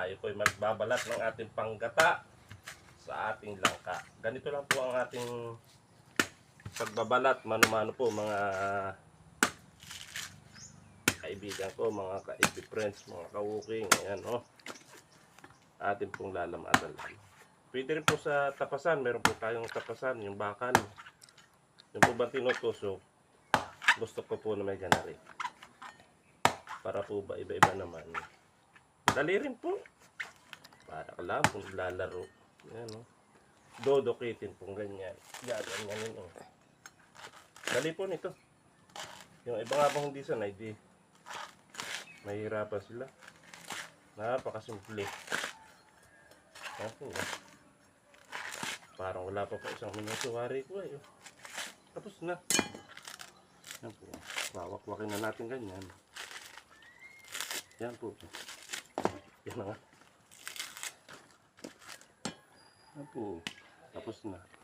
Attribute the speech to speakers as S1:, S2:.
S1: tayo po ay magbabalat ng ating panggata sa ating langka. Ganito lang po ang ating pagbabalat, mano-mano po mga kaibigan ko, mga ka-friends, mga ka-working. Ayan o, atin pong lalamatan lang. Pwede rin po sa tapasan, meron po tayong tapasan, yung bakal. Yung po ba tinutusok, gusto ko po na may ganari. Para po ba iba-iba naman. Dali rin po. Para ka lang kung lalaro. Yan o. Dodokitin pong ganyan. Ganyan o. Dali po nito. Yung iba nga pong hindi sanay, di mahirapan sila. Napakasimple. Yan po. Parang wala pa po isang minuto. Wari ko eh. Tapos na. Yan po. Wawak-wakin na natin ganyan. Yan po. Yan na nga. Yan po. Tapos na.